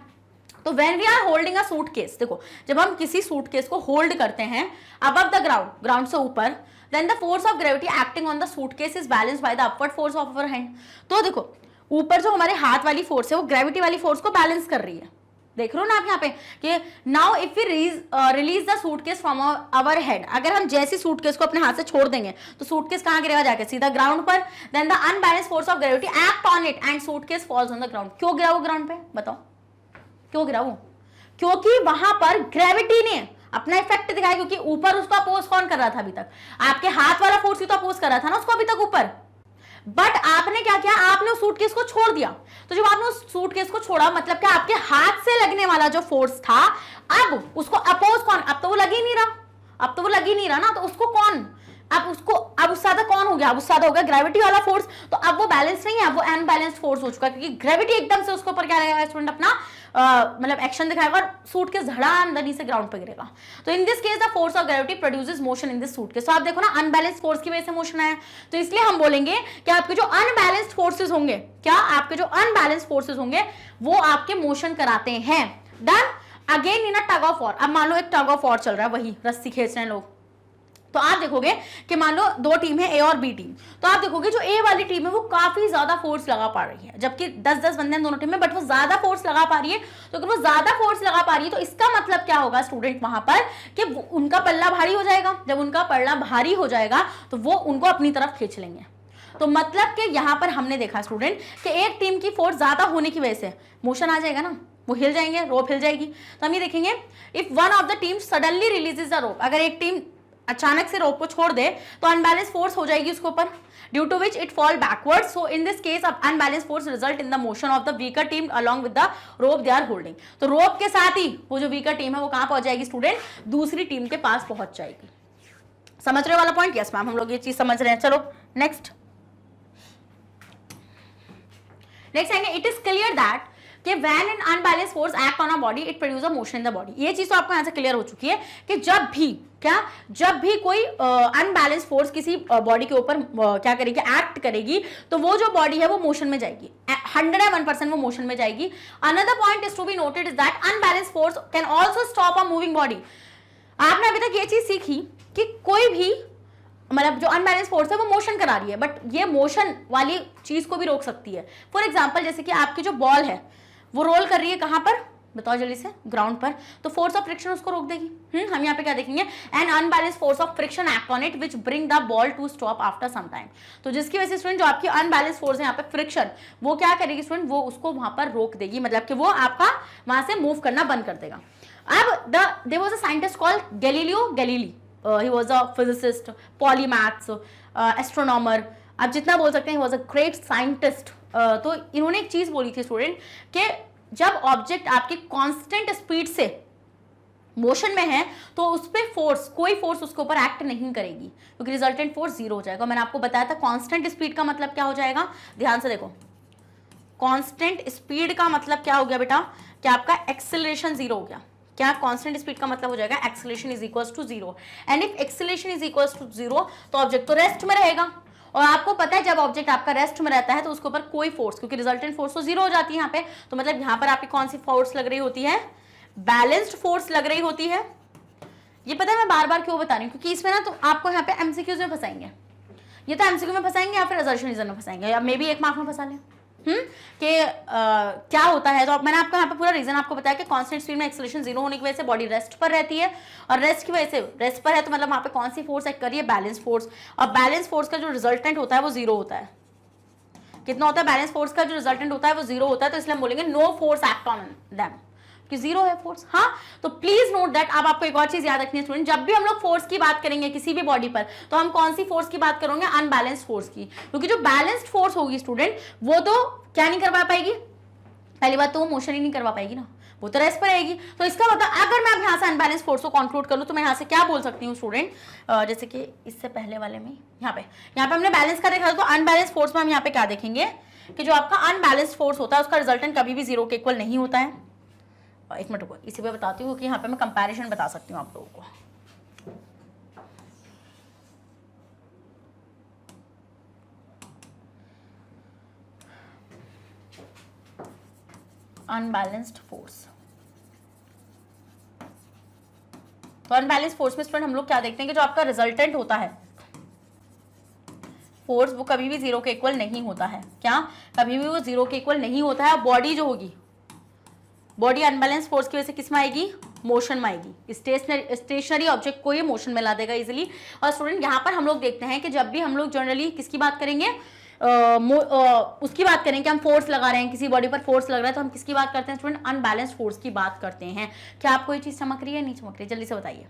तो when we are holding a suitcase, देखो जब हम किसी सूटकेस को होल्ड करते हैं अबव द ग्राउंड से ऊपर, then the force of gravity acting on the suitcase is balanced by the upward force of our hand. तो देखो ऊपर जो हमारे हाथ वाली फोर्स है वो ग्रेविटी वाली फोर्स को बैलेंस कर रही है। देख रहे हो ना आप यहाँ पे कि now if we release the suitcase from our head, अगर हम जैसी सूटकेस को अपने हाथ से छोड़ देंगे तो सूटकेस कहाँ गिरेगा, जाके सीधा ग्राउंड पर। Then the unbalanced force of gravity act on it and suitcase falls on the ground. क्यों गिरा वो ग्राउंड पे, बताओ क्यों गिरा वो? क्योंकि वहां पर ग्रेविटी ने अपना इफेक्ट दिखाया, क्योंकि ऊपर उसको अपोज कौन कर रहा था अभी तक? आपके हाथ वाला फोर्स ही तो अपोज कर रहा था ना उसको अभी तक ऊपर। बट आपने क्या किया, आपने उस सूटकेस को छोड़ दिया। तो जब आपने उस सूटकेस को छोड़ा मतलब क्या, आपके हाथ से लगने वाला जो फोर्स था, अब उसको अपोज कौन, अब तो वो लग ही नहीं रहा, अब तो वो लग ही नहीं रहा ना, तो उसको कौन, अब उसको, अब उससे ज्यादा कौन हो गया, अब उससे ज्यादा हो गया ग्रेविटी वाला फोर्स। तो अब वो बैलेंस नहीं है, अब वो अनबैलेंस्ड फोर्स हो चुका है, क्योंकि ग्रेविटी एकदम से उसके ऊपर क्या रहेगा स्टूडेंट, अपना मतलब एक्शन दिखाएगा और सूटकेस धड़ाम धड़ी से ग्राउंड पे गिरेगा। तो इन this case the force of gravity produces motion in this suitcase. तो आप देखो ना, अनबैलेंस्ड फोर्स की वजह से मोशन आया, तो इसलिए हम बोलेंगे कि आपके जो अनबैलेंस्ड फोर्सेस होंगे, क्या आपके जो अनबैलेंस्ड फोर्सेस होंगे वो आपके मोशन कराते हैं। Done. Again in a tug of war, अब मान लो एक टग ऑफ वॉर चल रहा है, वही रस्सी खींच रहे हैं लोग, तो आप देखोगे कि मान लो दो टीम है, ए और बी टीम, तो आप देखोगे जो ए वाली टीम है वो काफी ज्यादा फोर्स लगा पा रही है, जबकि 10-10 बंदे हैं दोनों टीम में, बट वो ज्यादा फोर्स लगा पा रही है। तो अगर वो ज्यादा फोर्स लगा पा रही है तो इसका मतलब क्या होगा स्टूडेंट वहां पर, कि उनका पल्ला भारी हो जाएगा। जब उनका पल्ला भारी हो जाएगा तो वो उनको अपनी तरफ खींच लेंगे। तो मतलब कि यहां पर हमने देखा स्टूडेंट कि एक टीम की फोर्स ज्यादा होने की वजह से मोशन आ जाएगा ना, वो हिल जाएंगे, रोप हिल जाएगी। तो हम ये देखेंगे, if one of the team suddenly releases the rope, अगर एक टीम अचानक से रोप को छोड़ दे तो अनबैलेंस फोर्स हो जाएगी उसके ऊपर, due to which it fall backward. So in this case unbalance force result in the motion of the weaker team along with the rope they are holding. तो रोप के साथ ही वो जो वीकर टीम है वो कहां पहुंच जाएगी स्टूडेंट, दूसरी टीम के पास पहुंच जाएगी। समझ रहे हो वाला पॉइंट? यस मैम, हम लोग ये चीज समझ रहे हैं। चलो नेक्स्ट आएंगे, इट इज क्लियर दैट कि when an unbalanced force act on a body it produce a motion in the body. ये चीज तो आपको यहां से क्लियर हो चुकी है कि जब भी कोई अनबैलेंस्ड फोर्स किसी बॉडी के ऊपर क्या करेगी, एक्ट करेगी, तो वो जो बॉडी है वो मोशन में जाएगी, 101% वो मोशन में जाएगी। Another point is to be noted is that unbalanced force can also stop a moving body. आपने अभी तक ये चीज सीखी कि कोई भी मतलब जो अनबैलेंस फोर्स है वो मोशन करा रही है, बट ये मोशन वाली चीज को भी रोक सकती है। फॉर एग्जांपल जैसे कि आपकी जो बॉल है वो रोल कर रही है कहां पर, बताओ जल्दी से, ग्राउंड पर, तो फोर्स ऑफ फ्रिक्शन उसको रोक देगी। हम यहाँ पे क्या देखेंगे, an unbalance force of friction act on it which bring the ball to stop after some time. तो जिसकी वजह से स्टूडेंट जो आपकी अनबैलेंस फोर्स है यहाँ पे फ्रिक्शन, वो क्या करेगी स्टूडेंट, वो उसको वहां पर रोक देगी, मतलब कि वो आपका वहां से मूव करना बंद कर देगा। अब there was a scientist called Galileo Galilei, he was a physicist, polymath, astronomer, आप जितना बोल सकते हैं, he was a great scientist। तो इन्होंने एक चीज बोली थी स्टूडेंट कि जब ऑब्जेक्ट आपकी कांस्टेंट स्पीड से मोशन में है तो उस पर फोर्स, कोई फोर्स उसके ऊपर एक्ट नहीं करेगी, क्योंकि रिजल्टेंट फोर्स जीरो हो जाएगा। मैंने आपको बताया था कांस्टेंट स्पीड का मतलब क्या हो जाएगा, ध्यान से देखो, कांस्टेंट स्पीड का मतलब क्या हो गया बेटा, कि आपका एक्सेलरेशन जीरो हो गया। क्या कांस्टेंट स्पीड का मतलब हो जाएगा acceleration is equals to zero, and if acceleration is equals to zero तो ऑब्जेक्ट तो रेस्ट में रहेगा। और आपको पता है जब ऑब्जेक्ट आपका रेस्ट में रहता है तो उसके ऊपर कोई फोर्स, क्योंकि रिजल्टेंट फोर्स तो जीरो हो जाती है यहाँ पे, तो मतलब यहाँ पर आपकी कौन सी फोर्स लग रही होती है, बैलेंस्ड फोर्स लग रही होती है। ये पता है मैं बार बार क्यों बता रही हूँ, क्योंकि इसमें ना तो आपको यहाँ पे एमसीक्यूज में फंसाएंगे, ये तो एमसीक्यू में फंसाएंगे या फिर असर्शन रीजन में फंसाएंगे, या मे बी एक मार्क में फंसा लें कि क्या होता है। तो मैंने आपको यहाँ पे पूरा रीजन आपको बताया कि कांस्टेंट स्पीड में एक्सेलरेशन जीरो होने की वजह से बॉडी रेस्ट पर रहती है, और रेस्ट की वजह से, रेस्ट पर है तो मतलब वहां पे कौन सी फोर्स एक्ट कर रही है, बैलेंस फोर्स, और बैलेंस फोर्स का जो रिजल्टेंट होता है वो जीरो होता है। कितना होता है बैलेंस फोर्स का जो रिजल्टेंट होता है वो जीरो होता है, तो इसलिए हम बोलेंगे no force act on them, कि जीरो है फोर्स। हाँ, तो प्लीज नोट दैट। अब आपको एक और चीज याद रखनी है स्टूडेंट, जब भी हम लोग फोर्स की बात करेंगे किसी भी बॉडी पर, तो हम कौन सी फोर्स की बात करेंगे, अनबैलेंस्ड फोर्स की, क्योंकि जो बैलेंस्ड फोर्स होगी स्टूडेंट वो तो क्या नहीं करवा पाएगी, पहली बात तो वो मोशन ही नहीं करवा पाएगी ना, वो तो रेस्ट पर रहेगी। तो इसका मतलब अगर मैं यहाँ से अनबैलेंस फोर्स को कंक्लूड कर लूँ तो मैं यहाँ से क्या बोल सकती हूँ स्टूडेंट, जैसे कि इससे पहले वाले में यहाँ पे हमने बैलेंस का देखा, तो अनबैलेंस फोर्स में हम यहाँ पे क्या देखेंगे कि जो आपका अनबैलेंस फोर्स होता है उसका रिजल्टेंट कभी भी जीरो के इक्वल नहीं होता है। एक मिनट को इसी पे बताती हूँ कि यहाँ पे मैं कंपैरिजन बता सकती हूँ आप लोगों को। अनबैलेंस्ड फोर्स, तो अनबैलेंस्ड फोर्स में स्टूडेंट हम लोग क्या देखते हैं कि जो आपका रिजल्टेंट होता है फोर्स वो कभी भी जीरो के इक्वल नहीं होता है। क्या, कभी भी वो जीरो के इक्वल नहीं होता है। बॉडी जो होगी, बॉडी अनबैलेंस फोर्स की वजह से किस में आएगी, मोशन में आएगी। स्टेशनरी ऑब्जेक्ट को ये मोशन में ला देगा इजीली। और स्टूडेंट यहाँ पर हम लोग देखते हैं कि जब भी हम लोग जनरली किसकी बात करेंगे, उसकी बात करें कि हम फोर्स लगा रहे हैं, किसी बॉडी पर फोर्स लग रहा है, तो हम किसकी बात करते हैं स्टूडेंट? अनबैलेंस्ड फोर्स की बात करते हैं। क्या आपको ये चीज चमक रही है, नहीं चमक रही है? जल्दी से बताइए।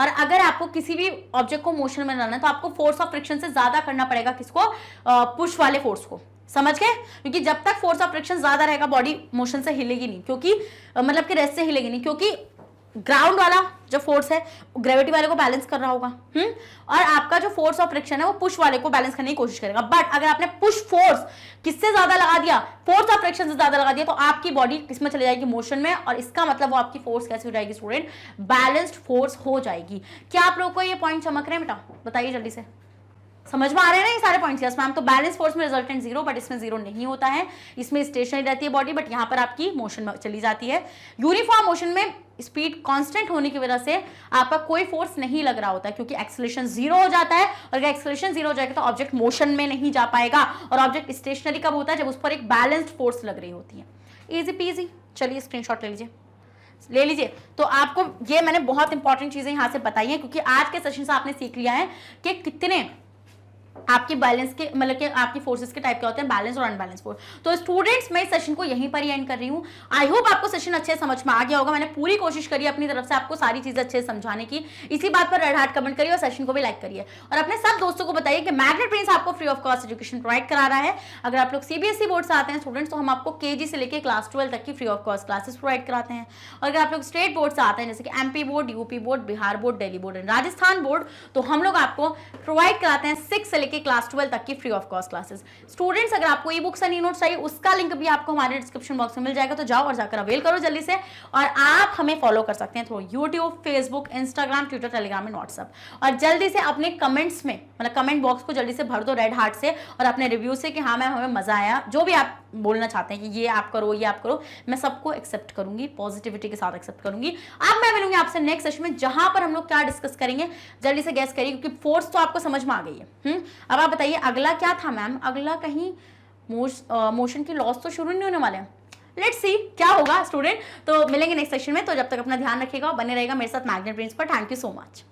और अगर आपको किसी भी ऑब्जेक्ट को मोशन में लाना है तो आपको फोर्स ऑफ फ्रिक्शन से ज्यादा करना पड़ेगा किसको? पुश वाले फोर्स को। समझ गए? क्योंकि जब तक फोर्स ऑफ फ्रिक्शन ज्यादा रहेगा बॉडी मोशन से हिलेगी नहीं, क्योंकि मतलब कि रेस्ट से हिलेगी नहीं, क्योंकि ग्राउंड वाला जो फोर्स है ग्रेविटी वाले को बैलेंस कर रहा होगा। और आपका जो फोर्स ऑफ फ्रिक्शन है वो पुश वाले को बैलेंस करने की कोशिश करेगा। बट अगर आपने पुश फोर्स किससे ज्यादा लगा दिया? फोर्स ऑफ फ्रिक्शन से ज्यादा लगा दिया, तो आपकी बॉडी किसमें चली जाएगी? मोशन में। और इसका मतलब वो आपकी फोर्स कैसे हो जाएगी स्टूडेंट? बैलेंस्ड फोर्स हो जाएगी। क्या आप लोगों को ये पॉइंट चमक रहे हैं बेटा? बताइए जल्दी से। समझ में आ रहे हैं ना ये सारे पॉइंट्स? Yes ma'am. तो बैलेंस फोर्स में रिजल्टेंट जीरो, बट इसमें जीरो नहीं होता है। इसमें स्टेशनरी रहती है बॉडी, बट यहाँ पर आपकी मोशन में चली जाती है। यूनिफॉर्म मोशन में स्पीड कांस्टेंट होने की वजह से आपका कोई फोर्स नहीं लग रहा होता है, क्योंकि एक्सेलरेशन जीरो हो जाता है। और अगर एक्सेलरेशन जीरो हो जाएगा तो ऑब्जेक्ट मोशन में नहीं जा पाएगा। और ऑब्जेक्ट स्टेशनरी कब होता है? जब उस पर एक बैलेंस्ड फोर्स लग रही होती है। Easy PG. चलिए स्क्रीनशॉट ले लीजिए। तो आपको ये मैंने बहुत इंपॉर्टेंट चीजें यहां से बताई हैं, क्योंकि आज के सेशन से आपने सीख लिया है कि कितने आपकी बैलेंस के मतलब कि आपकी फोर्सेस के टाइप क्या होते हैं, बैलेंस और अनबैलेंस फोर्स। तो स्टूडेंट्स मैं इस सेशन को यहीं पर ही एंड कर रही हूँ। आई होप आपको सेशन अच्छे समझ में आ गया होगा। मैंने पूरी कोशिश करी अपनी तरफ से आपको सारी चीजें अच्छे से समझाने की। इसी बात पर रेड हार्ट कमेंट करिए और सेशन को भी लाइक करिए। और अपने सब दोस्तों को बताइए कि मैग्नेट प्रिंस आपको free of cost education provide करा रहा है। अगर आप लोग सीबीएसई बोर्ड से आते हैं स्टूडेंट्स, तो हम आपको केजी से लेकर क्लास 12 तक की free of cost classes provide कराते हैं। और अगर आप लोग स्टेट बोर्ड से आते हैं, जैसे कि MP board, UP board, Bihar board, Delhi board and Rajasthan board, तो हम लोग आपको प्रोवाइड कराते हैं 6 से लेकर क्लास 12 तक की free of cost classes. Students अगर आपको e books and e notes चाहिए, उसका लिंक भी आपको हमारे डिस्क्रिप्शन बॉक्स में मिल जाएगा, तो जाओ और जाकर अवेल करो जल्दी से। और आप हमें फॉलो कर सकते हैं through YouTube, Facebook, Instagram, Twitter, Telegram and WhatsApp. और जल्दी से अपने कमेंट्स में मतलब कमेंट बॉक्स को जल्दी से भर दो रेड हार्ट से और अपने रिव्यू से कि हाँ मैम हमें मजा आया। जो भी आप बोलना चाहते हैं कि ये आप करो, ये आप करो, मैं सबको एक्सेप्ट करूंगी, पॉजिटिविटी के साथ एक्सेप्ट करूंगी। अब मैं मिलूंगी आपसे नेक्स्ट सेशन में, जहां पर हम लोग क्या डिस्कस करेंगे, जल्दी से गैस करिए, क्योंकि फोर्स तो आपको समझ में आ गई है। अब आप बताइए अगला क्या था मैम? अगला कहीं मोशन की लॉस तो शुरू नहीं होने वाले हैं। लेट्स सी क्या होगा स्टूडेंट। तो मिलेंगे नेक्स्ट सेशन में। तो जब तक अपना ध्यान रखिएगा, बने रहेगा मेरे साथ मैग्नेट प्रिंस पर। Thank you so much.